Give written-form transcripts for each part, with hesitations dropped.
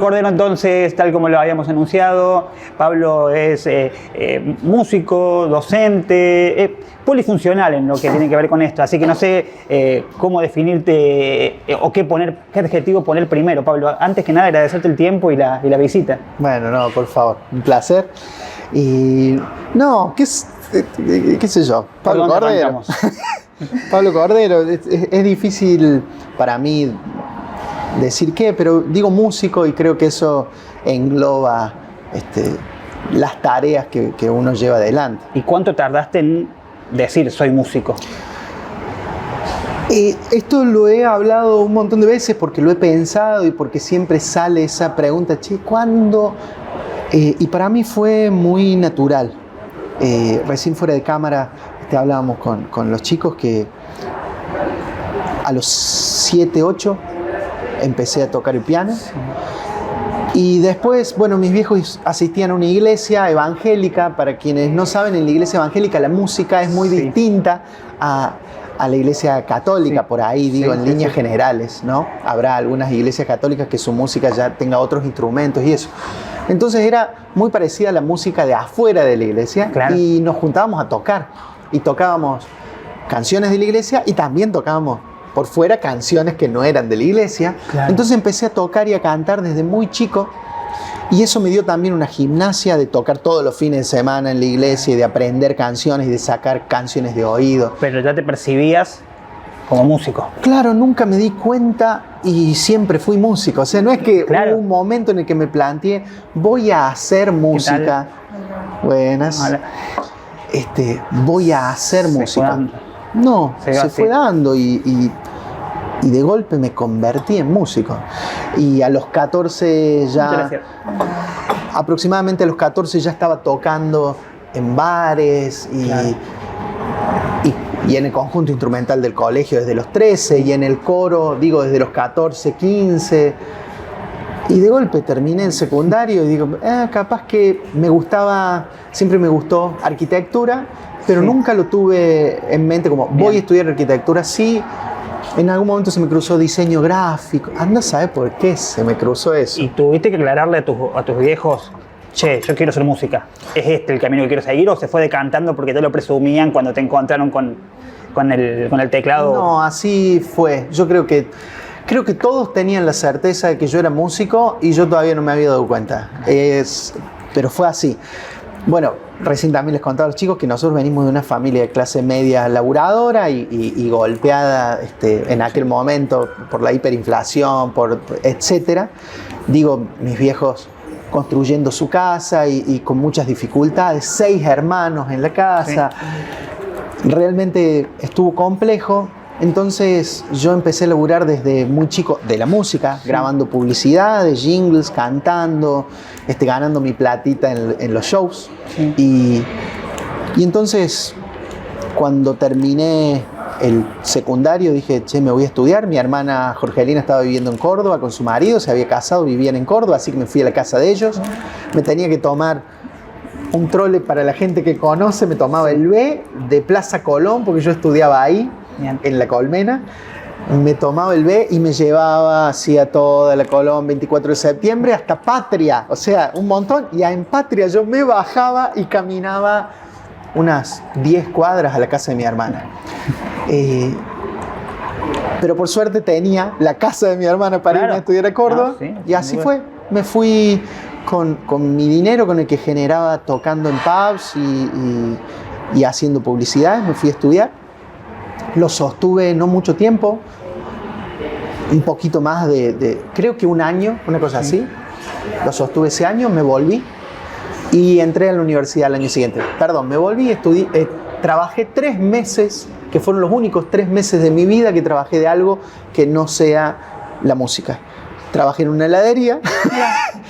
Cordero, entonces, tal como lo habíamos anunciado, Pablo es músico, docente, polifuncional en lo que tiene que ver con esto. Así que no sé cómo definirte o qué adjetivo poner primero, Pablo. Antes que nada, agradecerte el tiempo y la visita. Bueno, no, por favor, un placer. Y no, qué sé yo, Pablo Cordero. Pablo Cordero, es difícil para mí decir qué, pero digo músico y creo que eso engloba las tareas que uno lleva adelante. ¿Y cuánto tardaste en decir soy músico? Esto lo he hablado un montón de veces porque lo he pensado y porque siempre sale esa pregunta, che, ¿cuándo? Y para mí fue muy natural. Recién fuera de cámara hablábamos con los chicos que a los 7, 8 empecé a tocar el piano. Y después, bueno, mis viejos asistían a una iglesia evangélica. Para quienes no saben, en la iglesia evangélica la música es muy distinta a la iglesia católica, por ahí digo, en líneas generales, ¿no? Habrá algunas iglesias católicas que su música ya tenga otros instrumentos y eso. Entonces era muy parecida a la música de afuera de la iglesia, y nos juntábamos a tocar. Y tocábamos canciones de la iglesia y también tocábamos por fuera canciones que no eran de la iglesia. Entonces empecé a tocar y a cantar desde muy chico. Y eso me dio también una gimnasia de tocar todos los fines de semana en la iglesia y de aprender canciones y de sacar canciones de oído. Pero ya te percibías como músico. Claro, nunca me di cuenta y siempre fui músico. O sea, no es que hubo un momento en el que me planteé, voy a hacer música. Buenas. Hola. Voy a hacer música. No, se fue dando y de golpe me convertí en músico. Y a los 14 ya, aproximadamente a los 14 ya estaba tocando en bares y en el conjunto instrumental del colegio desde los 13 y en el coro, digo, desde los 14, 15. Y de golpe terminé el secundario y digo, capaz que siempre me gustó arquitectura, pero nunca lo tuve en mente como voy a estudiar arquitectura. Sí, en algún momento se me cruzó diseño gráfico. Anda a saber por qué se me cruzó eso. ¿Y tuviste que aclararle a tus viejos, che, yo quiero hacer música? ¿Es este el camino que quiero seguir? ¿O se fue decantando porque te lo presumían cuando te encontraron con el teclado? No, así fue. Yo creo que todos tenían la certeza de que yo era músico y yo todavía no me había dado cuenta. Pero fue así. Bueno, recién también les contaba a los chicos que nosotros venimos de una familia de clase media laburadora y golpeada en aquel momento por la hiperinflación, etcétera. Digo, mis viejos construyendo su casa y con muchas dificultades, 6 hermanos en la casa. Sí. Realmente estuvo complejo. Entonces yo empecé a laburar desde muy chico de la música, grabando publicidades, jingles, cantando, ganando mi platita en los shows. Sí. Y entonces cuando terminé el secundario dije, che, me voy a estudiar. Mi hermana Jorgelina estaba viviendo en Córdoba con su marido, se había casado, vivían en Córdoba, así que me fui a la casa de ellos. Me tenía que tomar un trole, para la gente que conoce, me tomaba el B de Plaza Colón, porque yo estudiaba ahí. Bien. En La Colmena, me tomaba el B y me llevaba así a toda la Colón, 24 de septiembre, hasta Patria, o sea, un montón. Y en Patria yo me bajaba y caminaba unas 10 cuadras a la casa de mi hermana. Pero por suerte tenía la casa de mi hermana para irme a estudiar a Córdoba. Y así fue. Me fui con mi dinero, con el que generaba tocando en pubs y haciendo publicidad. Me fui a estudiar. Lo sostuve no mucho tiempo, un poquito más creo que un año, una cosa así. Lo sostuve ese año, me volví y entré a la universidad el año siguiente. Perdón, me volví, trabajé 3 meses, que fueron los únicos 3 meses de mi vida que trabajé de algo que no sea la música. Trabajé en una heladería.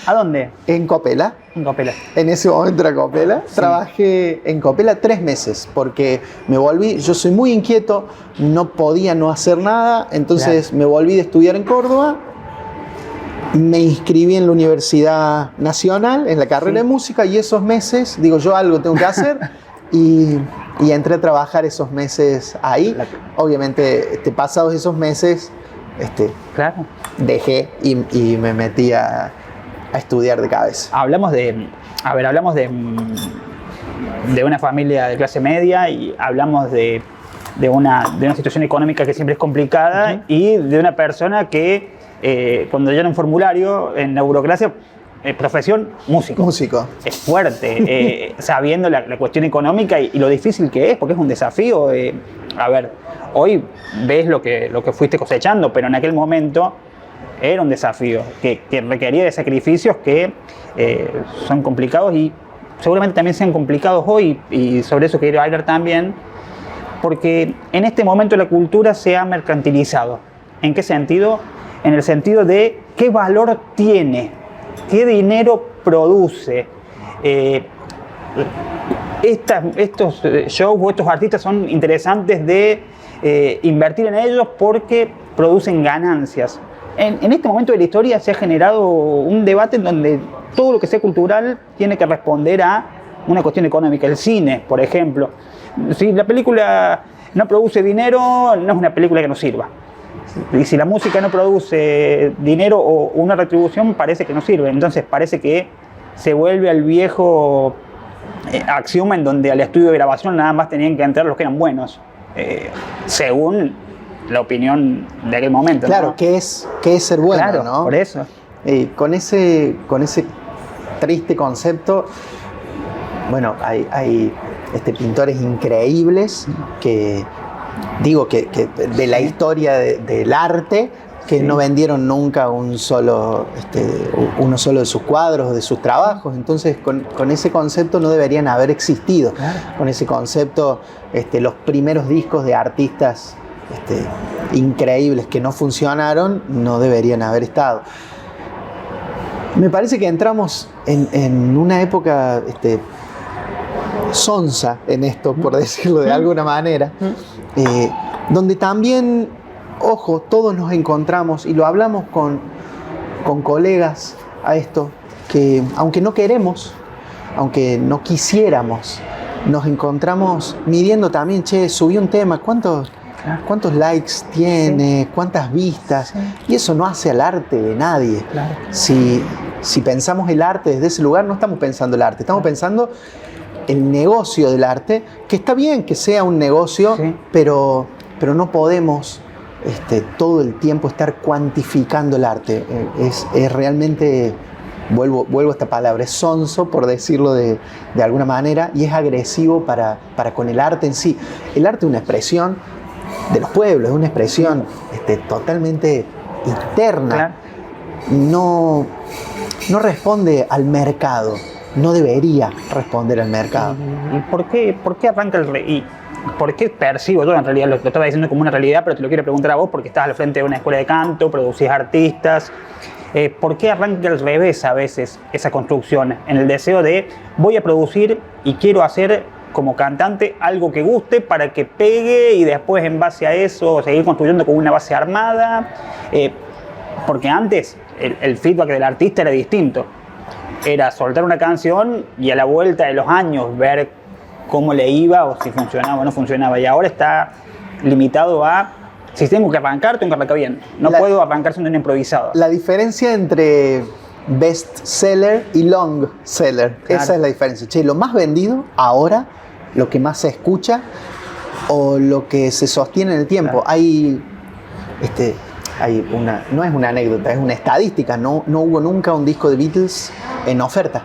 ¿A dónde? En Copela. En Copela. En ese momento era Copela. Sí. Trabajé en Copela 3 meses porque me volví, yo soy muy inquieto, no podía no hacer nada, entonces me volví de estudiar en Córdoba, me inscribí en la Universidad Nacional, en la carrera de música, y esos meses, digo, yo algo tengo que hacer, y entré a trabajar esos meses ahí. Obviamente, pasados esos meses, dejé y me metí a estudiar de cabeza. Hablamos de una familia de clase media y hablamos de una situación económica que siempre es complicada y de una persona que cuando llena un formulario en la burocracia, profesión músico. Es fuerte, sabiendo la cuestión económica y lo difícil que es, porque es un desafío. A ver, hoy ves lo que fuiste cosechando, pero en aquel momento era un desafío que requería de sacrificios que son complicados y seguramente también sean complicados hoy, y sobre eso quiero hablar también, porque en este momento la cultura se ha mercantilizado. ¿En qué sentido? En el sentido de qué valor tiene, qué dinero produce. Estos shows o estos artistas son interesantes de invertir en ellos porque producen ganancias. En este momento de la historia se ha generado un debate en donde todo lo que sea cultural tiene que responder a una cuestión económica. El cine, por ejemplo. Si la película no produce dinero, no es una película que nos sirva. Y si la música no produce dinero o una retribución, parece que no sirve. Entonces parece que se vuelve al viejo axioma en donde al estudio de grabación nada más tenían que entrar los que eran buenos, según la opinión de aquel momento. Claro, ¿no? que es ser bueno, claro, ¿no? Por eso. Con ese triste concepto, bueno, hay pintores increíbles que de la historia del arte que no vendieron nunca uno solo de sus cuadros, de sus trabajos. Entonces con ese concepto no deberían haber existido. Claro. Con ese concepto los primeros discos de artistas increíbles que no funcionaron no deberían haber estado. Me parece que entramos en una época sonsa en esto, por decirlo de alguna manera, donde también, ojo, todos nos encontramos, y lo hablamos con colegas a esto, que aunque no queremos, aunque no quisiéramos, nos encontramos midiendo también, subí un tema, ¿cuántos likes tiene? ¿Cuántas vistas? Y eso no hace al arte de nadie. Claro. Si pensamos el arte desde ese lugar, no estamos pensando el arte, estamos pensando el negocio del arte, que está bien que sea un negocio, pero no podemos todo el tiempo estar cuantificando el arte. Es realmente, vuelvo a esta palabra, es sonso, por decirlo de alguna manera, y es agresivo para con el arte en sí. El arte es una expresión de los pueblos, es una expresión totalmente interna. Claro. No responde al mercado, no debería responder al mercado. ¿Y por qué arranca el rey? ¿Por qué percibo yo? En realidad lo estaba diciendo como una realidad, pero te lo quiero preguntar a vos porque estás al frente de una escuela de canto, producís artistas. ¿Por qué arranca al revés a veces esa construcción? En el deseo de voy a producir y quiero hacer como cantante algo que guste para que pegue y después en base a eso seguir construyendo con una base armada. Porque antes el feedback del artista era distinto. Era soltar una canción y a la vuelta de los años ver cómo le iba o si funcionaba o no funcionaba. Y ahora está limitado a, si tengo que arrancar bien. No puedo arrancar siendo un improvisado. La diferencia entre best seller y long seller, claro. Esa es la diferencia. Lo más vendido ahora, lo que más se escucha o lo que se sostiene en el tiempo. Claro. No es una anécdota, es una estadística. No hubo nunca un disco de Beatles en oferta.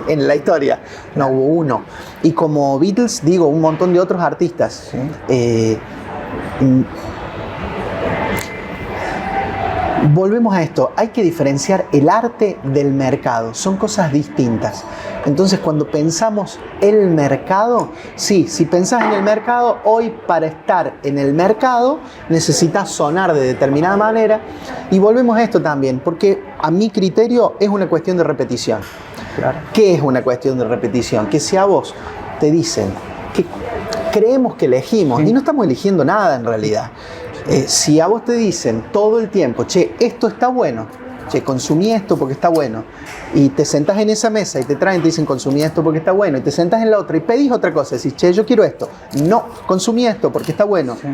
En la historia no hubo uno. Y como Beatles, digo, un montón de otros artistas. Sí. Volvemos a esto, hay que diferenciar el arte del mercado, son cosas distintas. Entonces cuando pensamos el mercado, sí, si pensás en el mercado, hoy para estar en el mercado necesitas sonar de determinada manera. Y volvemos a esto también, porque a mi criterio es una cuestión de repetición. Claro. ¿Qué es una cuestión de repetición? Que si a vos te dicen que creemos que elegimos, y no estamos eligiendo nada en realidad. Si a vos te dicen todo el tiempo, esto está bueno, consumí esto porque está bueno, y te sentás en esa mesa y te traen y te dicen consumí esto porque está bueno, y te sentás en la otra y pedís otra cosa, decís, yo quiero esto, no, consumí esto porque está bueno. Sí.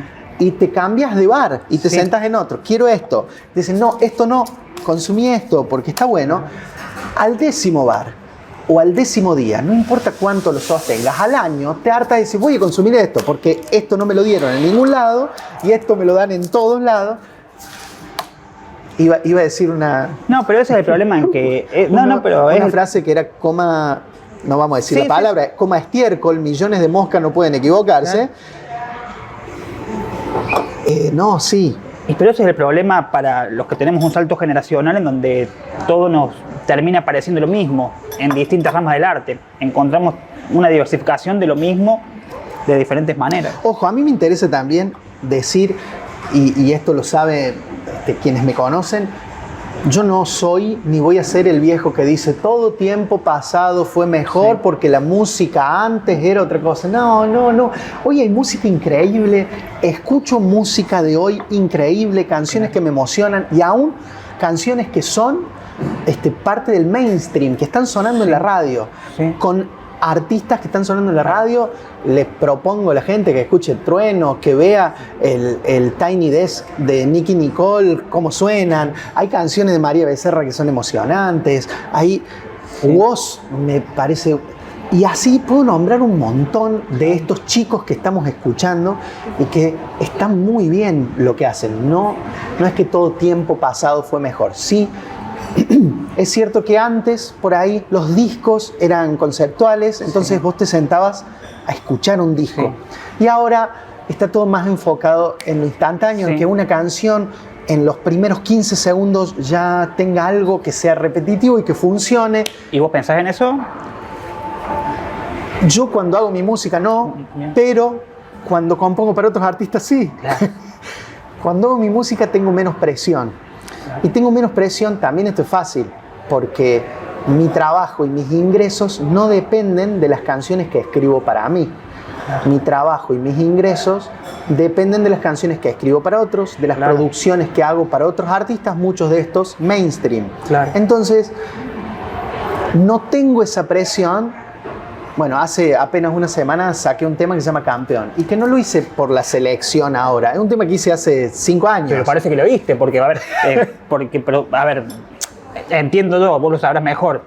y te cambias de bar y te sentás en otro. Quiero esto. Dicen, no, esto no, consumí esto porque está bueno. Al 10º bar o al 10º día, no importa cuánto lo sostengas, al año te hartas y dices, voy a consumir esto porque esto no me lo dieron en ningún lado y esto me lo dan en todos lados. Iba a decir una... No, pero ese es el problema en que... pero una frase que era coma... No vamos a decir la palabra, coma estiércol, millones de moscas no pueden equivocarse. No, sí. Pero ese es el problema para los que tenemos un salto generacional en donde todo nos termina pareciendo lo mismo en distintas ramas del arte. Encontramos una diversificación de lo mismo de diferentes maneras. Ojo, a mí me interesa también decir, y esto lo saben quienes me conocen, yo no soy ni voy a ser el viejo que dice todo tiempo pasado fue mejor porque la música antes era otra cosa. No. Hoy hay música increíble, escucho música de hoy increíble, canciones que me emocionan y aún canciones que son parte del mainstream, que están sonando en la radio. Con artistas que están sonando en la radio, les propongo a la gente que escuche Trueno, que vea el Tiny Desk de Nicki Nicole, cómo suenan. Hay canciones de María Becerra que son emocionantes. Hay Woz, me parece... Y así puedo nombrar un montón de estos chicos que estamos escuchando y que están muy bien lo que hacen. No es que todo tiempo pasado fue mejor. Sí, es cierto que antes, por ahí, los discos eran conceptuales, entonces vos te sentabas a escuchar un disco. Y ahora está todo más enfocado en lo instantáneo, en que una canción en los primeros 15 segundos ya tenga algo que sea repetitivo y que funcione. ¿Y vos pensás en eso? Yo cuando hago mi música no, pero cuando compongo para otros artistas sí. Claro. Cuando hago mi música tengo menos presión. Y tengo menos presión, también esto es fácil, porque mi trabajo y mis ingresos no dependen de las canciones que escribo para mí. Mi trabajo y mis ingresos dependen de las canciones que escribo para otros, de las producciones que hago para otros artistas, muchos de estos mainstream. Entonces, no tengo esa presión. Bueno, hace apenas una semana saqué un tema que se llama Campeón y que no lo hice por la selección ahora. Es un tema que hice hace 5 años. Pero parece que lo viste, porque, entiendo yo, vos lo sabrás mejor,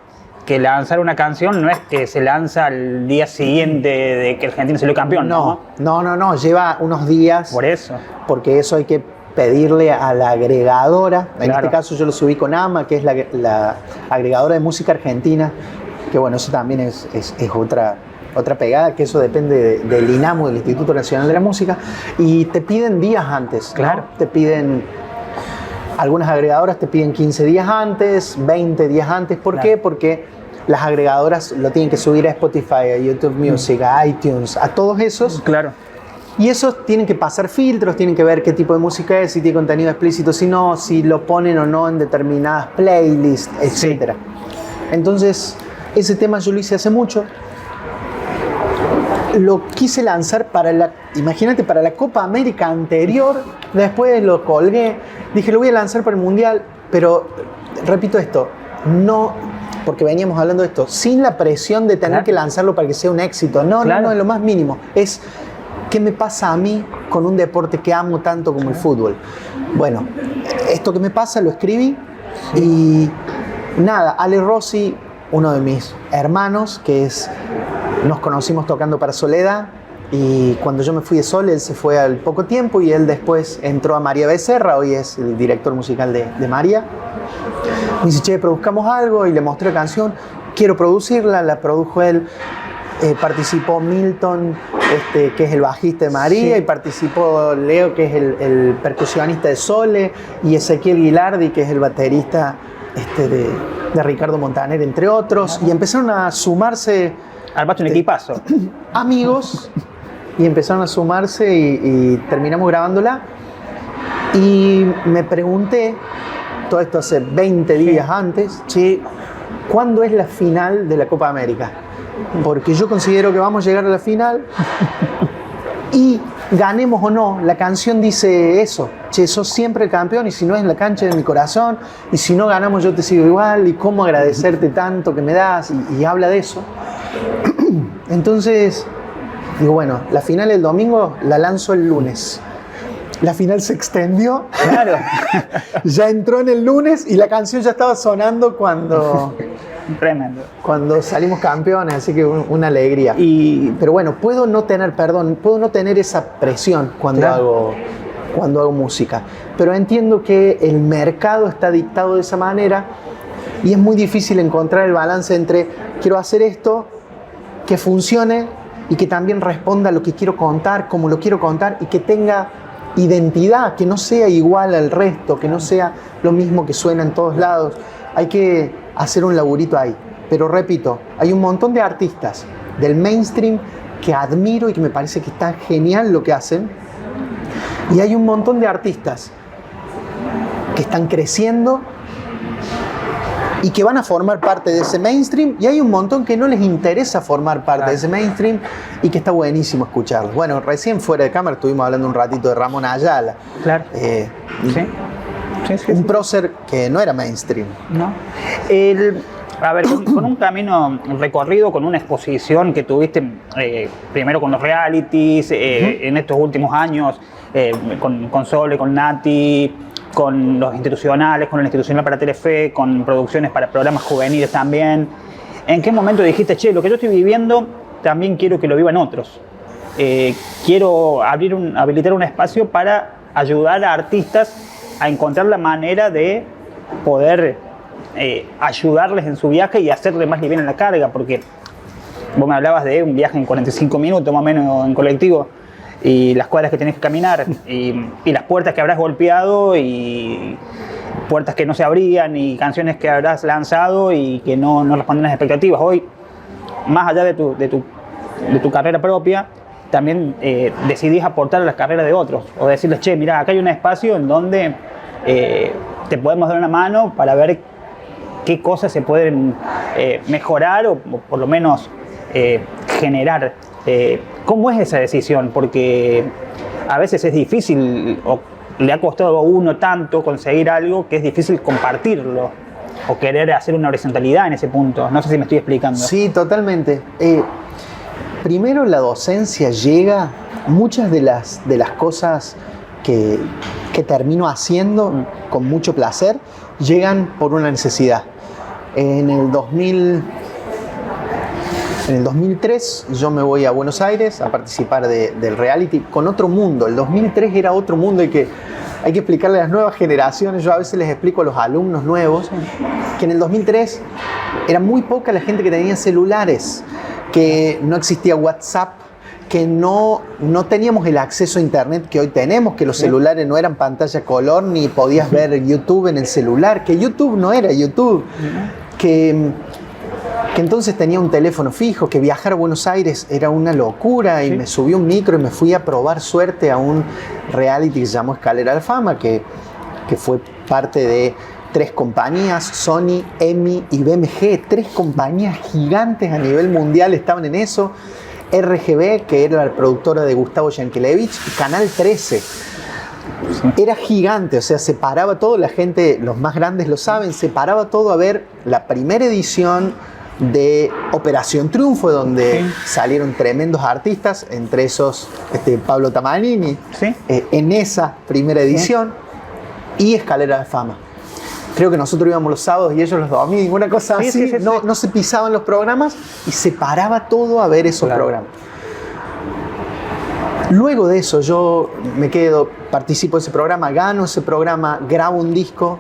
que lanzar una canción no es que se lanza al día siguiente de que Argentina salió campeón. No, lleva unos días. Por eso. Porque eso hay que pedirle a la agregadora. En este caso yo lo subí con AMA, que es la agregadora de música argentina. Que bueno, eso también es otra pegada, que eso depende del INAMU, del Instituto Nacional de la Música, y te piden días antes. Claro. ¿No? Te piden, algunas agregadoras te piden 15 días antes, 20 días antes. ¿Por qué? Porque las agregadoras lo tienen que subir a Spotify, a YouTube Music, a iTunes, a todos esos. Claro. Y esos tienen que pasar filtros, tienen que ver qué tipo de música es, si tiene contenido explícito, si no, si lo ponen o no en determinadas playlists, etc. Entonces, ese tema yo lo hice hace mucho. Lo quise lanzar imagínate, para la Copa América anterior. Después lo colgué. Dije, lo voy a lanzar para el Mundial. Pero, repito esto, no, porque veníamos hablando de esto, sin la presión de tener que lanzarlo para que sea un éxito. No, en lo más mínimo. Es, ¿qué me pasa a mí con un deporte que amo tanto como el fútbol? Bueno, esto que me pasa lo escribí y nada, Ale Rossi, uno de mis hermanos, nos conocimos tocando para Soledad, y cuando yo me fui de Sol, él se fue al poco tiempo y él después entró a María Becerra, hoy es el director musical de María. Me dice, che, produzcamos algo, y le mostré la canción, quiero producirla, la produjo él. Participó Milton, que es el bajista de María, y participó Leo, que es el percusionista de Sole, y Ezequiel Guilardi, que es el baterista de Ricardo Montaner, entre otros, y empezaron a sumarse... Armaste un equipazo. Amigos, y empezaron a sumarse y terminamos grabándola. Y me pregunté, todo esto hace 20 días antes, che, ¿cuándo es la final de la Copa América? Porque yo considero que vamos a llegar a la final y ganemos o no, la canción dice eso, che, sos siempre el campeón, y si no es en la cancha de mi corazón, y si no ganamos yo te sigo igual, y cómo agradecerte tanto que me das, y habla de eso. Entonces digo, bueno, la final el domingo, la lanzo el lunes. La final se extendió. Claro. Ya entró en el lunes y la canción ya estaba sonando Tremendo. cuando salimos campeones, así que una alegría. Pero bueno, puedo no tener esa presión cuando hago música. Pero entiendo que el mercado está dictado de esa manera y es muy difícil encontrar el balance entre quiero hacer esto, que funcione y que también responda a lo que quiero contar, como lo quiero contar y que tenga identidad, que no sea igual al resto, que no sea lo mismo que suena en todos lados. Hay que hacer un laburito ahí. Pero repito, hay un montón de artistas del mainstream que admiro y que me parece que está genial lo que hacen. Y hay un montón de artistas que están creciendo y que van a formar parte de ese mainstream, y hay un montón que no les interesa formar parte de ese mainstream y que está buenísimo escucharlos. Bueno, recién fuera de cámara estuvimos hablando un ratito de Ramón Ayala. Claro. Un prócer que no era mainstream. No. A ver, con un camino recorrido, con una exposición que tuviste primero con los realities, en estos últimos años, con Sole, con Nati, con los institucionales, con el institucional para Telefe, con producciones para programas juveniles también. ¿En qué momento dijiste, che, lo que yo estoy viviendo también quiero que lo vivan otros? Quiero habilitar un espacio para ayudar a artistas a encontrar la manera de poder ayudarles en su viaje y hacerle más liviana la carga, porque vos me hablabas de un viaje en 45 minutos más o menos en colectivo, y las cuadras que tenés que caminar, y las puertas que habrás golpeado, y puertas que no se abrían, y canciones que habrás lanzado y que no responden a las expectativas. Hoy, más allá de tu carrera propia, también decidís aportar a las carreras de otros, o decirles, che, mirá, acá hay un espacio en donde te podemos dar una mano para ver qué cosas se pueden mejorar o por lo menos generar. ¿Cómo es esa decisión? Porque a veces es difícil, o le ha costado a uno tanto conseguir algo que es difícil compartirlo o querer hacer una horizontalidad en ese punto. No sé si me estoy explicando. Sí, totalmente. Primero, la docencia llega, muchas de las cosas que termino haciendo con mucho placer llegan por una necesidad. En el 2003 yo me voy a Buenos Aires a participar del reality con Otro Mundo. El 2003 era otro mundo y que hay que explicarle a las nuevas generaciones. Yo a veces les explico a los alumnos nuevos que en el 2003 era muy poca la gente que tenía celulares, que no existía WhatsApp, que no teníamos el acceso a internet que hoy tenemos, que los celulares no eran pantalla color ni podías ver YouTube en el celular, que YouTube no era YouTube, que entonces tenía un teléfono fijo, que viajar a Buenos Aires era una locura y me subí a un micro y me fui a probar suerte a un reality que se llamó Escalera a la Fama, que fue parte de 3 compañías, Sony, EMI y BMG, 3 compañías gigantes a nivel mundial estaban en eso. RGB, que era la productora de Gustavo Yankelevich, y Canal 13. Era gigante, o sea, separaba todo, la gente, los más grandes lo saben, separaba todo a ver la primera edición de Operación Triunfo, donde salieron tremendos artistas, entre esos Pablo Tamanini, en esa primera edición, y Escalera a la Fama. Creo que nosotros íbamos los sábados y ellos los domingos, una cosa así. No se pisaban los programas y se paraba todo a ver esos programas. Luego de eso yo me quedo, participo de ese programa, gano ese programa, grabo un disco,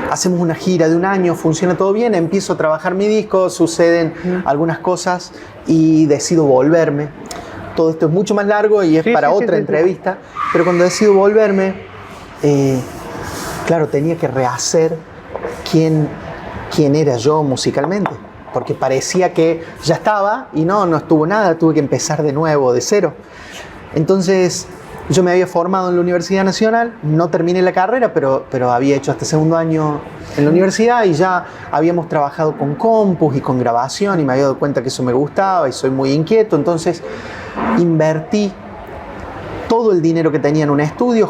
hacemos una gira de un año, funciona todo bien, empiezo a trabajar mi disco, suceden algunas cosas y decido volverme. Todo esto es mucho más largo y es para otra entrevista, pero cuando decido volverme, claro, tenía que rehacer quién era yo musicalmente, porque parecía que ya estaba y no estuvo nada, tuve que empezar de nuevo, de cero. Entonces, yo me había formado en la Universidad Nacional, no terminé la carrera, pero había hecho hasta segundo año en la universidad y ya habíamos trabajado con compus y con grabación y me había dado cuenta que eso me gustaba y soy muy inquieto, entonces invertí todo el dinero que tenía en un estudio,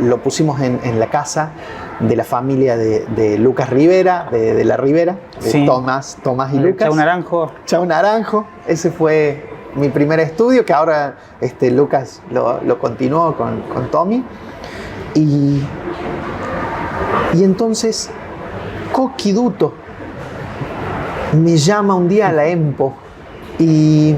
lo pusimos en la casa de la familia de Lucas Rivera, de la Rivera, de Tomás y Lucas. Chau Naranjo. Chau Naranjo, ese fue mi primer estudio, que ahora Lucas lo continuó con Tommy. Y entonces Coqui Duto me llama un día a la EMPO y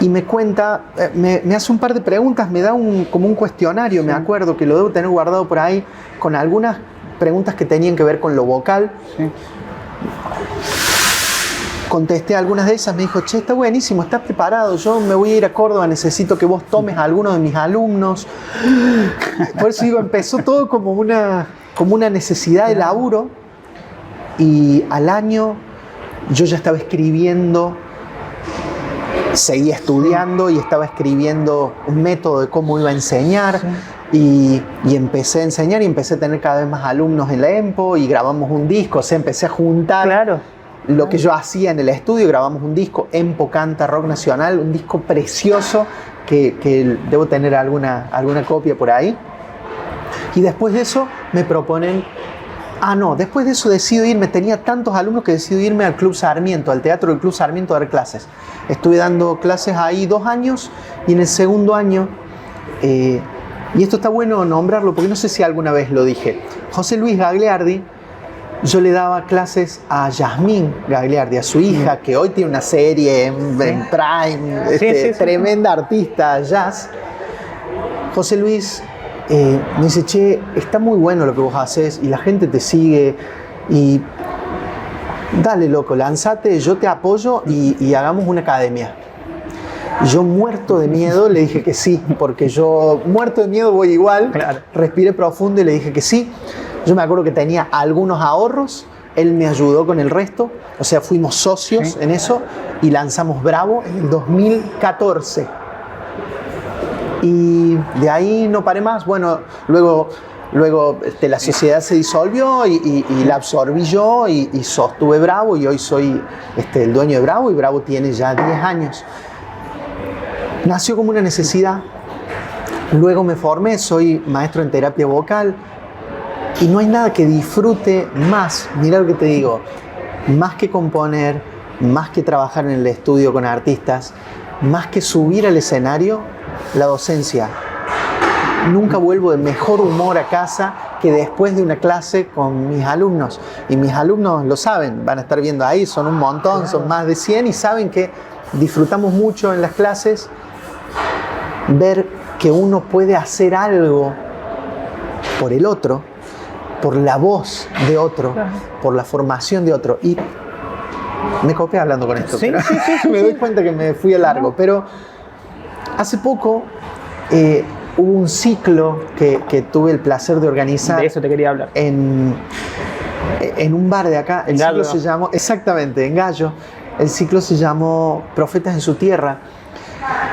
me cuenta, me hace un par de preguntas, me da como un cuestionario, me acuerdo que lo debo tener guardado por ahí, con algunas preguntas que tenían que ver con lo vocal. Sí. Contesté algunas de esas, me dijo, che, está buenísimo, estás preparado, yo me voy a ir a Córdoba, necesito que vos tomes a algunos de mis alumnos. Por eso digo, empezó todo como una necesidad de laburo, y al año yo ya estaba escribiendo, seguía estudiando y estaba escribiendo un método de cómo iba a enseñar. Y empecé a enseñar y empecé a tener cada vez más alumnos en la EMPO y grabamos un disco, o sea, empecé a juntar lo que yo hacía en el estudio, grabamos un disco, EMPO Canta Rock Nacional, un disco precioso que debo tener alguna copia por ahí. Y después de eso me proponen, después de eso decido irme, tenía tantos alumnos que decido irme al Club Sarmiento, al Teatro del Club Sarmiento a dar clases. Estuve dando clases ahí 2 años y en el segundo año... y esto está bueno nombrarlo porque no sé si alguna vez lo dije. José Luis Gagliardi, yo le daba clases a Yasmín Gagliardi, a su hija, que hoy tiene una serie en Prime, tremenda artista jazz. José Luis me dice, che, está muy bueno lo que vos haces y la gente te sigue y dale, loco, lánzate, yo te apoyo y hagamos una academia. Yo muerto de miedo le dije que sí, porque yo muerto de miedo voy igual. Claro. Respiré profundo y le dije que sí. Yo me acuerdo que tenía algunos ahorros, él me ayudó con el resto, o sea, fuimos socios en eso y lanzamos Bravo en el 2014. Y de ahí no paré más. Bueno, luego la sociedad se disolvió y la absorbí yo y sostuve Bravo y hoy soy el dueño de Bravo y Bravo tiene ya 10 años. Nació como una necesidad. Luego me formé, soy maestro en terapia vocal y no hay nada que disfrute más, mira lo que te digo, más que componer, más que trabajar en el estudio con artistas, más que subir al escenario, la docencia. Nunca vuelvo de mejor humor a casa que después de una clase con mis alumnos. Y mis alumnos lo saben, van a estar viendo ahí, son un montón, son más de 100 y saben que disfrutamos mucho en las clases ver que uno puede hacer algo por el otro, por la voz de otro, por la formación de otro. Y me copié hablando con esto. Sí, me doy cuenta que me fui a largo. Pero hace poco hubo un ciclo que tuve el placer de organizar. De eso te quería hablar. En un bar de acá. El ciclo se llamó, exactamente, en Gallo. El ciclo se llamó Profetas en su Tierra.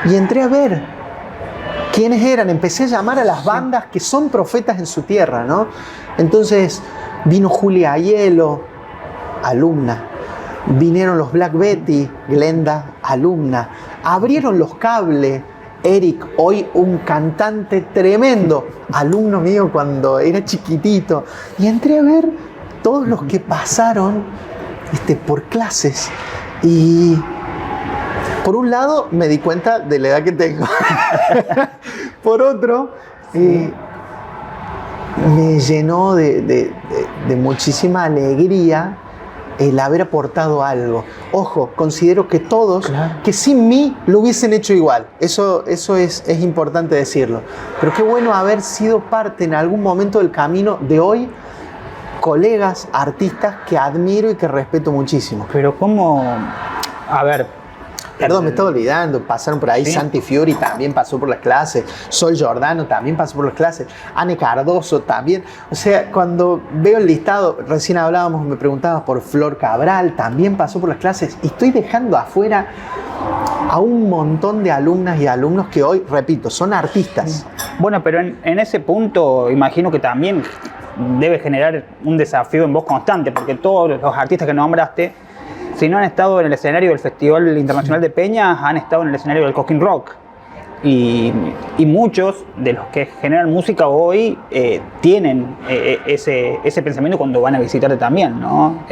Y entré a ver quiénes eran. Empecé a llamar a las bandas que son profetas en su tierra, ¿no? Entonces vino Julia Aiello, alumna. Vinieron los Black Betty, Glenda, alumna. Abrieron los Cables, Eric, hoy un cantante tremendo, alumno mío cuando era chiquitito. Y entré a ver todos los que pasaron por clases. Y por un lado me di cuenta de la edad que tengo. Por otro, me llenó de muchísima alegría el haber aportado algo. Ojo, considero que todos, que sin mí lo hubiesen hecho igual. Eso es importante decirlo. Pero qué bueno haber sido parte en algún momento del camino de hoy, colegas, artistas que admiro y que respeto muchísimo. Pero cómo, a ver, perdón, me estaba olvidando, pasaron por ahí, Santi Fiori también pasó por las clases, Sol Giordano también pasó por las clases, Anne Cardoso también. O sea, cuando veo el listado, recién hablábamos, me preguntabas por Flor Cabral, también pasó por las clases, y estoy dejando afuera a un montón de alumnas y alumnos que hoy, repito, son artistas. Bueno, pero en ese punto imagino que también debe generar un desafío en vos constante, porque todos los artistas que nombraste, si no han estado en el escenario del Festival Internacional de Peñas, han estado en el escenario del Cosquín Rock. Y muchos de los que generan música hoy tienen ese pensamiento cuando van a visitarte también, ¿no?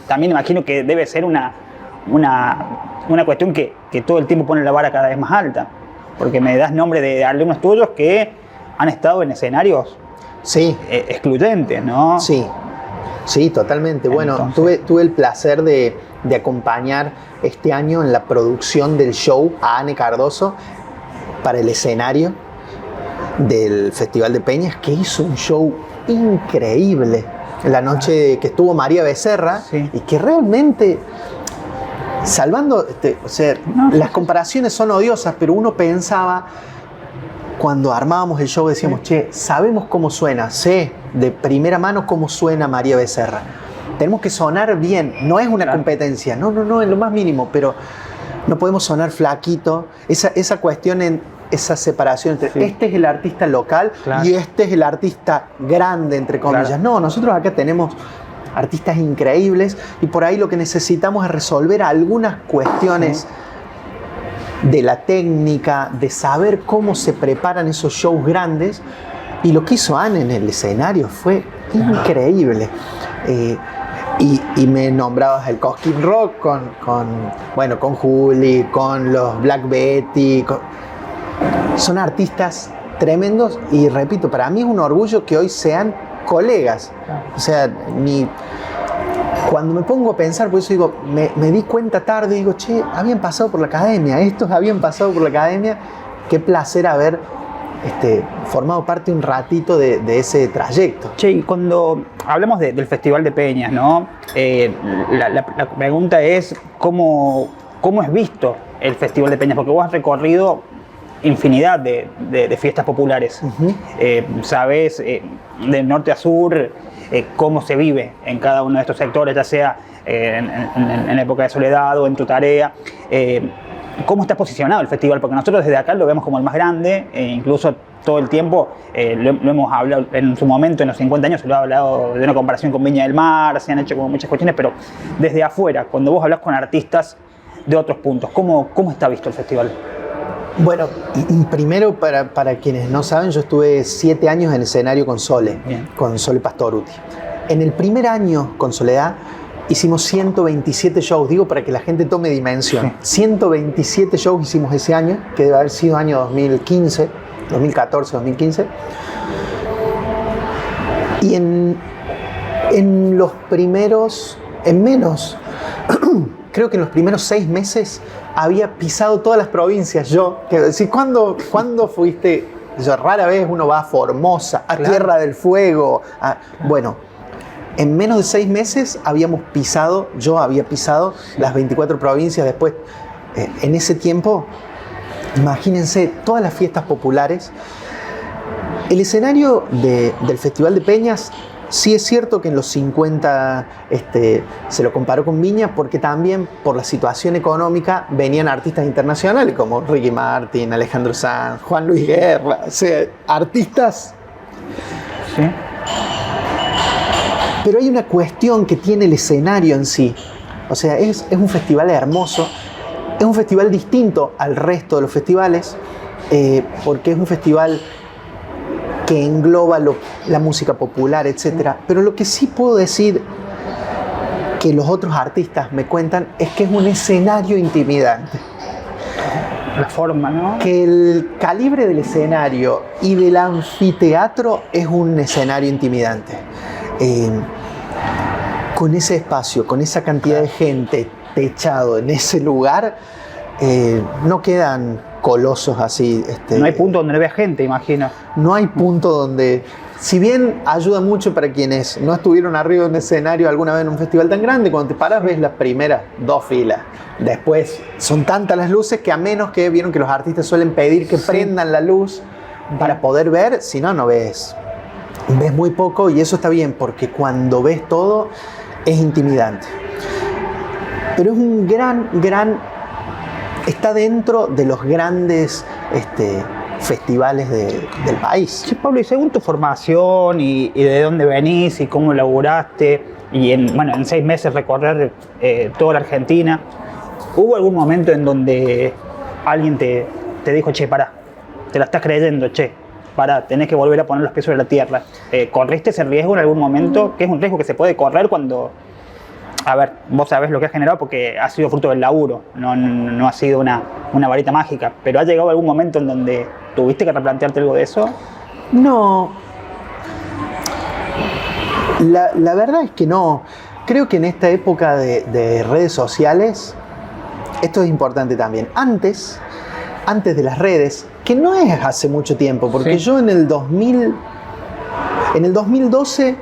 También imagino que debe ser una una cuestión que todo el tiempo pone la vara cada vez más alta. Porque me das nombre de alumnos tuyos que han estado en escenarios Sí, excluyentes, ¿no? sí, sí, totalmente. Bueno, Entonces- tuve el placer de acompañar este año en la producción del show a Anne Cardoso para el escenario del Festival de Peñas, que hizo un show increíble. La noche que estuvo María Becerra, Sí. y que realmente, salvando, o sea, No, sí, las sí. comparaciones son odiosas, pero uno pensaba, cuando armábamos el show, decíamos, che, sabemos cómo suena, sé de primera mano cómo suena María Becerra. Tenemos que sonar bien, no es una Claro. competencia, no, en lo más mínimo, pero no podemos sonar flaquito. Esa cuestión, esa separación entre Sí. este es el artista local Claro. y este es el artista grande, entre comillas. Claro. No, nosotros acá tenemos artistas increíbles y por ahí lo que necesitamos es resolver algunas cuestiones de la técnica, de saber cómo se preparan esos shows grandes. Y lo que hizo Anne en el escenario fue increíble. Y me nombrabas el Cosquín Rock con Juli, con los Black Betty. Son artistas tremendos y repito, para mí es un orgullo que hoy sean colegas. O sea, cuando me pongo a pensar, por eso digo, me di cuenta tarde, digo, che, habían pasado por la academia, estos habían pasado por la academia, qué placer haber formado parte un ratito de ese trayecto. Che, y cuando hablamos del Festival de Peñas, ¿no? La pregunta es ¿cómo es visto el Festival de Peñas? Porque vos has recorrido infinidad de fiestas populares. Ujú. Sabés de norte a sur cómo se vive en cada uno de estos sectores, ya sea en época de soledad o en tu tarea. ¿Cómo está posicionado el festival? Porque nosotros desde acá lo vemos como el más grande, incluso todo el tiempo lo hemos hablado en su momento, en los 50 años se lo ha hablado de una comparación con Viña del Mar, se han hecho como muchas cuestiones, pero desde afuera, cuando vos hablas con artistas de otros puntos, ¿cómo está visto el festival? Bueno, primero para quienes no saben, yo estuve 7 años en escenario con Sole, Bien. con Sole Pastoruti. En el primer año con Soledad hicimos 127 shows, digo para que la gente tome dimensión. 127 shows hicimos ese año, que debe haber sido año 2015, 2014, 2015. Y en los primeros, en menos, creo que en los primeros 6 meses había pisado todas las provincias. Yo, que decir, ¿cuándo fuiste? Yo, rara vez uno va a Formosa, a Claro. Tierra del Fuego. Bueno, en menos de 6 meses yo había pisado las 24 provincias. Después, en ese tiempo, imagínense todas las fiestas populares. El escenario del Festival de Peñas, sí es cierto que en los 50 se lo comparó con Viña, porque también por la situación económica venían artistas internacionales como Ricky Martin, Alejandro Sanz, Juan Luis Guerra, o sea, artistas. ¿Sí? Pero hay una cuestión que tiene el escenario en sí. O sea, es un festival hermoso, es un festival distinto al resto de los festivales, porque es un festival que engloba la música popular, etc. Pero lo que sí puedo decir, que los otros artistas me cuentan, es que es un escenario intimidante. La forma, ¿no? Que el calibre del escenario y del anfiteatro es un escenario intimidante. Con ese espacio, con esa cantidad de gente techado en ese lugar, no quedan colosos así. No hay punto donde no vea gente, imagino. No hay punto donde, si bien ayuda mucho para quienes no estuvieron arriba de un escenario alguna vez en un festival tan grande, cuando te paras ves las primeras 2 filas. Después son tantas las luces que, a menos que vieron que los artistas suelen pedir que prendan la luz para poder ver, si no, no ves. Ves muy poco, y eso está bien, porque cuando ves todo es intimidante. Pero es un está dentro de los grandes festivales del país. Sí, Pablo, y según tu formación y de dónde venís y cómo laburaste, y en 6 meses recorrer toda la Argentina, ¿hubo algún momento en donde alguien te dijo, che, pará, te la estás creyendo, che, pará, tenés que volver a poner los pies sobre la tierra? ¿Corriste ese riesgo en algún momento? Que es un riesgo que se puede correr cuando a ver, vos sabés lo que ha generado porque ha sido fruto del laburo, no ha sido una varita mágica, pero ¿ha llegado algún momento en donde tuviste que replantearte algo de eso? No. La verdad es que no. Creo que en esta época de redes sociales, esto es importante también. Antes de las redes, que no es hace mucho tiempo, porque yo en el 2012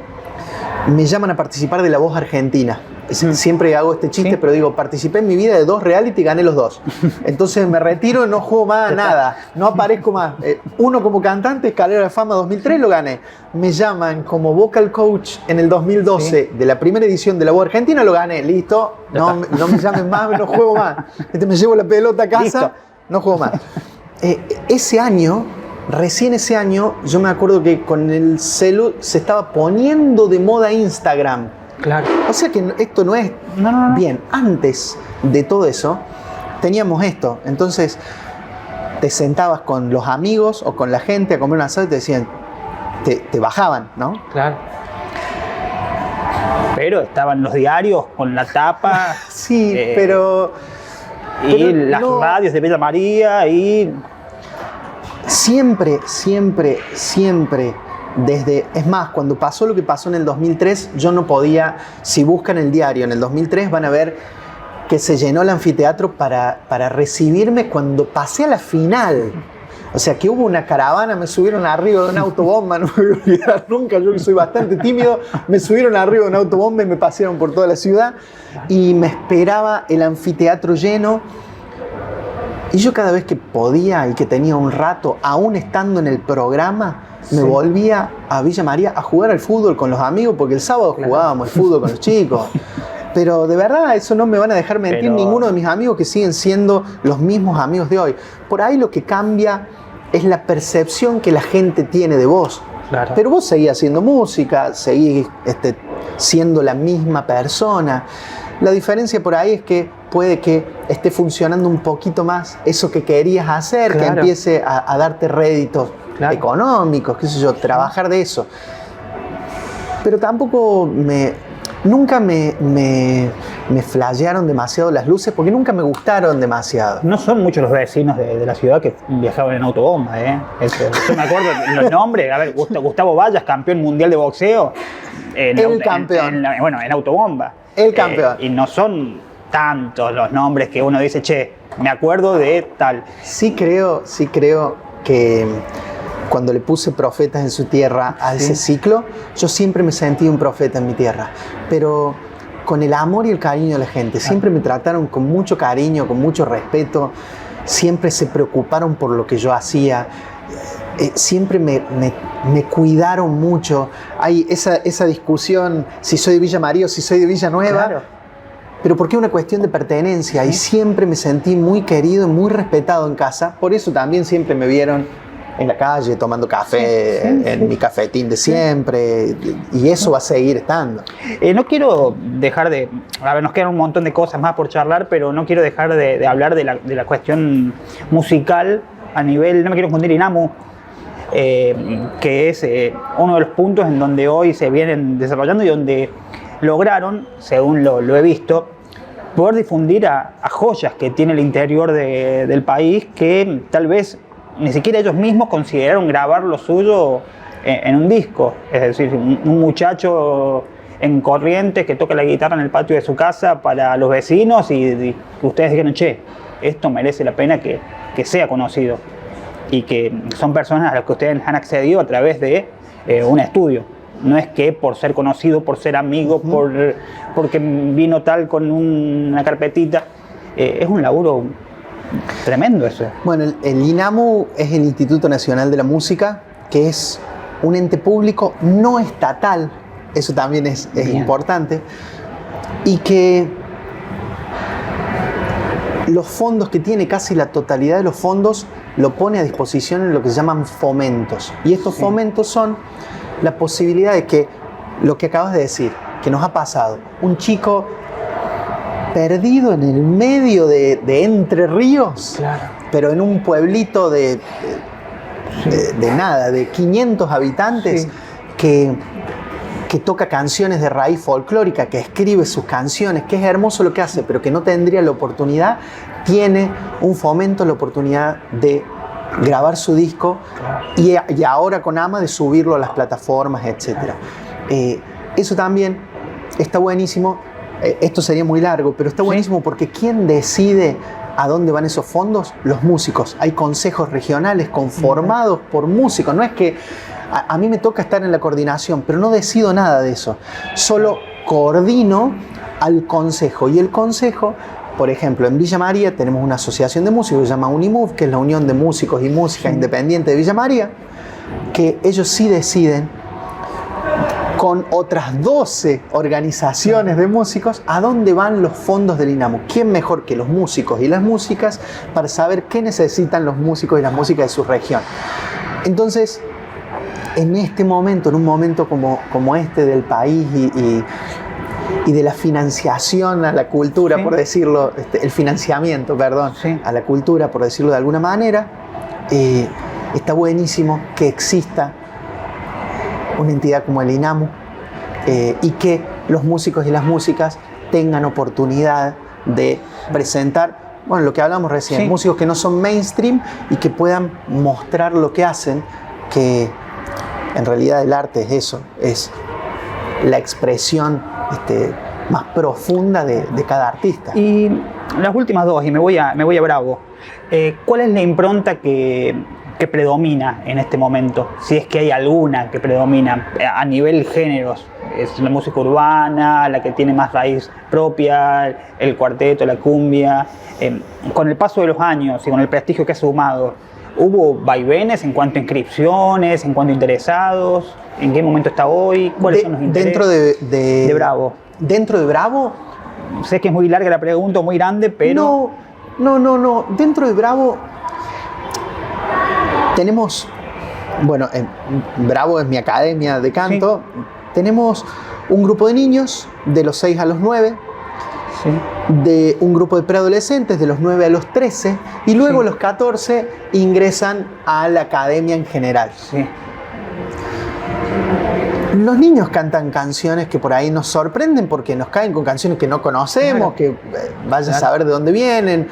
me llaman a participar de La Voz Argentina. Siempre hago este chiste, pero digo, participé en mi vida de 2 reality y gané los 2. Entonces me retiro, no juego más nada, no aparezco más. Uno como cantante, Escalera de Fama 2003, lo gané. Me llaman como vocal coach en el 2012 de la primera edición de La Voz Argentina, lo gané, listo. No me llamen más, no juego más. Me llevo la pelota a casa, listo. No juego más. Recién ese año, yo me acuerdo que con el celu se estaba poniendo de moda Instagram. Claro. O sea que esto no es... No. Bien, antes de todo eso, teníamos esto. Entonces, te sentabas con los amigos o con la gente a comer un asado y te decían... Te bajaban, ¿no? Claro. Pero estaban los diarios con la tapa... Sí, pero las radios de Bella María y... Siempre... Es más, cuando pasó lo que pasó en el 2003, yo no podía, si buscan el diario en el 2003 van a ver que se llenó el anfiteatro para recibirme cuando pasé a la final. O sea, que hubo una caravana, me subieron arriba de una autobomba, no me voy a olvidar nunca, yo que soy bastante tímido, me subieron arriba de una autobomba y me pasearon por toda la ciudad y me esperaba el anfiteatro lleno. Y yo cada vez que podía y que tenía un rato, aún estando en el programa, me volvía a Villa María a jugar al fútbol con los amigos, porque el sábado jugábamos al fútbol con los chicos. Pero de verdad, eso no me van a dejar mentir ninguno de mis amigos que siguen siendo los mismos amigos de hoy. Por ahí lo que cambia es la percepción que la gente tiene de vos. Claro. Pero vos seguís haciendo música, seguís siendo la misma persona. La diferencia por ahí es que puede que esté funcionando un poquito más eso que querías hacer, que empiece a darte réditos económicos, qué sé yo, trabajar de eso. Pero tampoco nunca me flashearon demasiado las luces, porque nunca me gustaron demasiado. No son muchos los vecinos de la ciudad que viajaban en autobomba, ¿eh? Yo me acuerdo los nombres. A ver, Gustavo Vallas, campeón mundial de boxeo. El campeón. En autobomba. El campeón. Y no son tantos los nombres que uno dice, che, me acuerdo de tal. Sí creo que cuando le puse Profetas en su tierra a ese ciclo, yo siempre me sentí un profeta en mi tierra, pero con el amor y el cariño de la gente. Siempre me trataron con mucho cariño, con mucho respeto, siempre se preocuparon por lo que yo hacía, siempre me cuidaron mucho. Hay esa discusión, si soy de Villa María o si soy de Villa Nueva, pero porque es una cuestión de pertenencia, y siempre me sentí muy querido y muy respetado en casa. Por eso también siempre me vieron en la calle tomando café, en mi cafetín de siempre, y eso va a seguir estando. No quiero dejar de... A ver, nos quedan un montón de cosas más por charlar, pero no quiero dejar de hablar de la cuestión musical a nivel... No me quiero confundir, INAMU, que es uno de los puntos en donde hoy se vienen desarrollando y donde lograron, según lo he visto, poder difundir a joyas que tiene el interior del país, que tal vez ni siquiera ellos mismos consideraron grabar lo suyo en un disco. Es decir, un muchacho en Corrientes que toca la guitarra en el patio de su casa para los vecinos y ustedes dijeron, che, esto merece la pena que sea conocido. Y que son personas a las que ustedes han accedido a través de un estudio. No es que por ser conocido, por ser amigo, porque vino tal con una carpetita. Es un laburo tremendo eso. Bueno, el INAMU es el Instituto Nacional de la Música, que es un ente público no estatal, eso también es importante, y que los fondos que tiene, casi la totalidad de los fondos, lo pone a disposición en lo que se llaman fomentos. Y estos fomentos son la posibilidad de que, lo que acabas de decir, que nos ha pasado, un chico perdido en el medio de Entre Ríos, pero en un pueblito de nada, de 500 habitantes, que que toca canciones de raíz folclórica, que escribe sus canciones, que es hermoso lo que hace, pero que no tendría la oportunidad, tiene un fomento, la oportunidad de grabar su disco y ahora con AMA de subirlo a las plataformas, etc. Eso también está buenísimo. Esto sería muy largo, pero está buenísimo porque ¿quién decide a dónde van esos fondos? Los músicos. Hay consejos regionales conformados por músicos. No es que a mí me toca estar en la coordinación, pero no decido nada de eso. Solo coordino al consejo. Y el consejo, por ejemplo, en Villa María tenemos una asociación de músicos que se llama Unimove, que es la Unión de Músicos y Música Independiente de Villa María, que ellos sí deciden con otras 12 organizaciones de músicos a dónde van los fondos del INAMU. ¿Quién mejor que los músicos y las músicas para saber qué necesitan los músicos y las músicas de su región? Entonces, en este momento, en un momento como este del país y de la financiación a la cultura, por decirlo, el financiamiento, perdón, a la cultura, por decirlo de alguna manera, está buenísimo que exista una entidad como el INAMU y que los músicos y las músicas tengan oportunidad de presentar, bueno, lo que hablamos recién, músicos que no son mainstream y que puedan mostrar lo que hacen, que en realidad el arte es eso, es la expresión más profunda de cada artista. Y las últimas dos, y me voy a Bravo. ¿Cuál es la impronta que predomina en este momento? Si es que hay alguna que predomina a nivel géneros. ¿Es la música urbana, la que tiene más raíz propia, el cuarteto, la cumbia? Con el paso de los años y con el prestigio que ha sumado, ¿hubo vaivenes en cuanto a inscripciones, en cuanto a interesados? ¿En qué momento está hoy? ¿Cuáles son los intereses? Dentro de Bravo. ¿Dentro de Bravo? Sé que es muy larga la pregunta, muy grande, pero... No. Dentro de Bravo tenemos... Bueno, Bravo es mi academia de canto. Sí. Tenemos un grupo de niños de los 6 a los 9. Sí. De un grupo de preadolescentes de los 9 a los 13 y luego los 14 ingresan a la academia en general. Sí. Los niños cantan canciones que por ahí nos sorprenden porque nos caen con canciones que no conocemos, que vaya a saber de dónde vienen,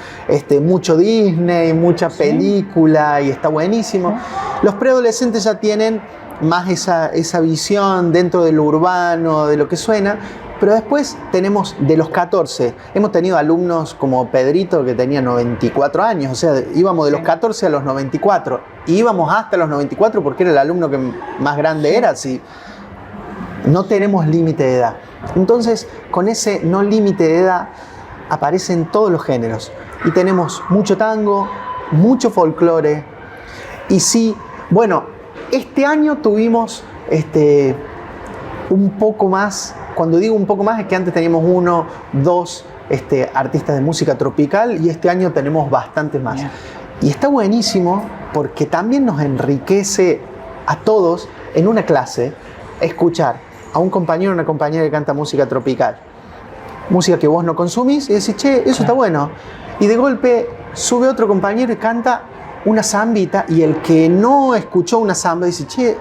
mucho Disney, mucha película y está buenísimo. Los preadolescentes ya tienen más esa visión dentro de lo urbano, de lo que suena. Pero después tenemos de los 14, hemos tenido alumnos como Pedrito que tenía 94 años, o sea, íbamos de los 14 a los 94, y íbamos hasta los 94 porque era el alumno que más grande era, así. No tenemos límite de edad. Entonces, con ese no límite de edad aparecen todos los géneros. Y tenemos mucho tango, mucho folclore, y sí, bueno, este año tuvimos un poco más. Cuando digo un poco más es que antes teníamos 1, 2 artistas de música tropical y este año tenemos bastantes más. Yeah. Y está buenísimo porque también nos enriquece a todos en una clase escuchar a un compañero o una compañera que canta música tropical. Música que vos no consumís y decís, che, eso está bueno. Y de golpe sube otro compañero y canta una zambita y el que no escuchó una zamba dice, che,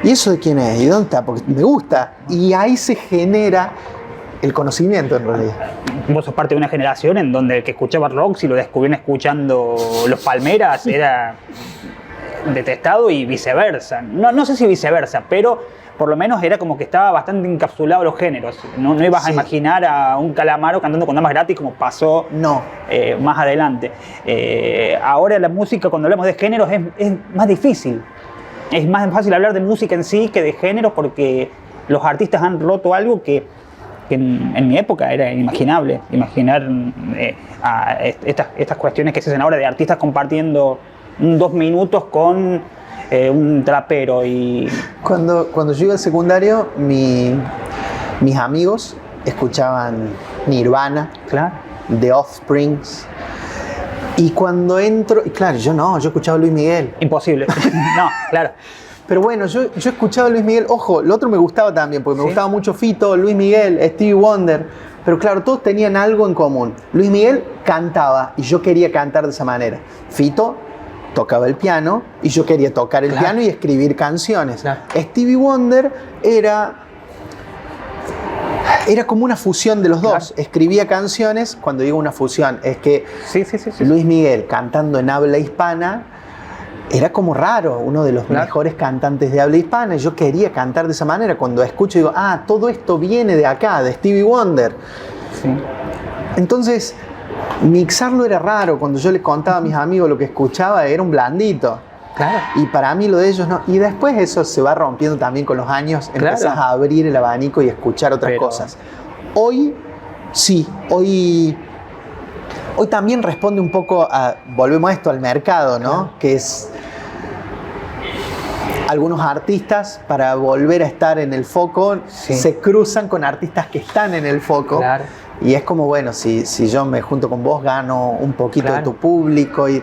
¿y eso de quién es? ¿Y dónde está? Porque me gusta. Y ahí se genera el conocimiento, en realidad. Vos sos parte de una generación en donde el que escuchaba rock, si lo descubrieron escuchando Los Palmeras, era detestado y viceversa. No sé si viceversa, pero por lo menos era como que estaba bastante encapsulado los géneros. No ibas a imaginar a un Calamaro cantando con Damas Gratis como pasó más adelante. Ahora la música, cuando hablamos de géneros, es más difícil. Es más fácil hablar de música en sí que de género porque los artistas han roto algo que en mi época era inimaginable. Imaginar estas cuestiones que se hacen ahora de artistas compartiendo 2 minutos con un trapero. Y Cuando yo iba al secundario, mis amigos escuchaban Nirvana, The Offsprings. Y cuando entro, y claro, yo escuchaba a Luis Miguel. Imposible. No, claro. Pero bueno, yo escuchaba a Luis Miguel. Ojo, lo otro me gustaba también, porque me gustaba mucho Fito, Luis Miguel, Stevie Wonder. Pero claro, todos tenían algo en común. Luis Miguel cantaba y yo quería cantar de esa manera. Fito tocaba el piano y yo quería tocar el piano y escribir canciones. Stevie Wonder era Era como una fusión de los dos. Claro. Escribía canciones, cuando digo una fusión, es que Sí, sí, sí, sí. Luis Miguel cantando en habla hispana era como raro, uno de los Claro. mejores cantantes de habla hispana. Yo quería cantar de esa manera. Cuando escucho digo, ah, todo esto viene de acá, de Stevie Wonder. Sí. Entonces, mixarlo era raro. Cuando yo les contaba a mis amigos lo que escuchaba, era un blandito. Claro. Y para mí lo de ellos no. Y después eso se va rompiendo también con los años. Claro. Empezás a abrir el abanico y escuchar otras Pero- cosas. Hoy, sí, hoy también responde un poco a, volvemos a esto, al mercado, ¿no? Claro. Que es algunos artistas, para volver a estar en el foco, Sí. se cruzan con artistas que están en el foco. Claro. Y es como, bueno, si yo me junto con vos, gano un poquito Claro. de tu público. Y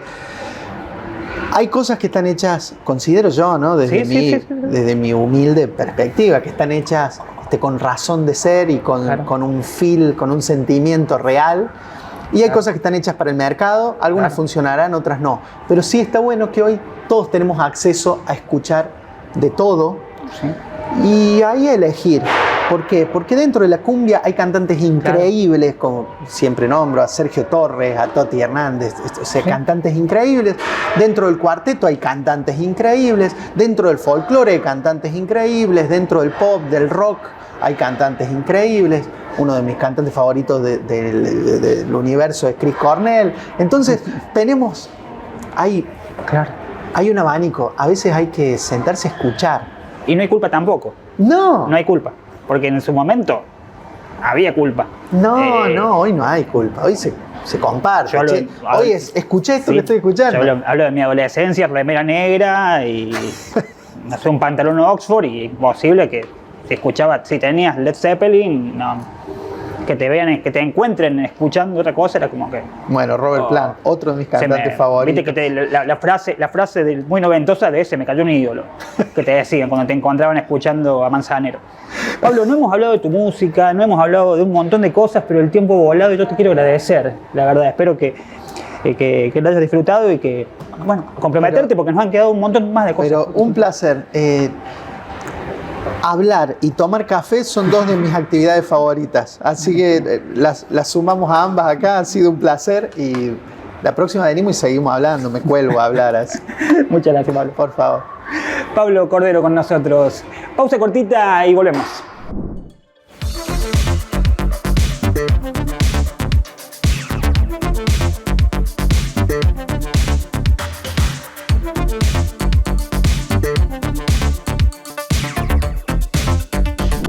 hay cosas que están hechas, considero yo, ¿no? Desde, Sí, sí, sí, sí. desde mi humilde perspectiva, que están hechas con razón de ser y Claro. con un feel, con un sentimiento real. Y hay Claro. cosas que están hechas para el mercado, algunas Claro. funcionarán, otras no. Pero sí está bueno que hoy todos tenemos acceso a escuchar de todo Sí. y ahí elegir. ¿Por qué? Porque dentro de la cumbia hay cantantes increíbles, como siempre nombro a Sergio Torres, a Toti Hernández, o sea, Sí. cantantes increíbles. Dentro del cuarteto hay cantantes increíbles. Dentro del folclore hay cantantes increíbles. Dentro del pop, del rock, hay cantantes increíbles. Uno de mis cantantes favoritos del universo es Chris Cornell. Entonces, tenemos, Claro. hay un abanico. A veces hay que sentarse a escuchar. Y no hay culpa tampoco. No, No hay culpa. Porque en su momento había culpa. no, Eh, hoy no hay culpa. Hoy se comparte. Yo hablo- che. Hoy escuché esto Sí, que estoy escuchando. yo hablo de mi adolescencia, remera negra y no sé, un pantalón Oxford y imposible que si escuchaba, si tenías Led Zeppelin, no, que te vean, que te encuentren escuchando otra cosa, era como que Bueno, Robert Oh. Plant, otro de mis se cantantes me- favoritos. Viste que la frase muy noventosa de ese, me cayó un ídolo, que te decían cuando te encontraban escuchando a Manzanero. Pablo, no hemos hablado de tu música, no hemos hablado de un montón de cosas, pero el tiempo volado y yo te quiero agradecer, la verdad, espero que lo hayas disfrutado y que, bueno, comprometerte porque nos han quedado un montón más de cosas. Pero un placer. Hablar y tomar café son dos de mis actividades favoritas. Así que las sumamos a ambas acá. Ha sido un placer y la próxima venimos y seguimos hablando. Me cuelgo a hablar así. Muchas gracias, Pablo. Por favor. Pablo Cordero con nosotros. Pausa cortita y volvemos.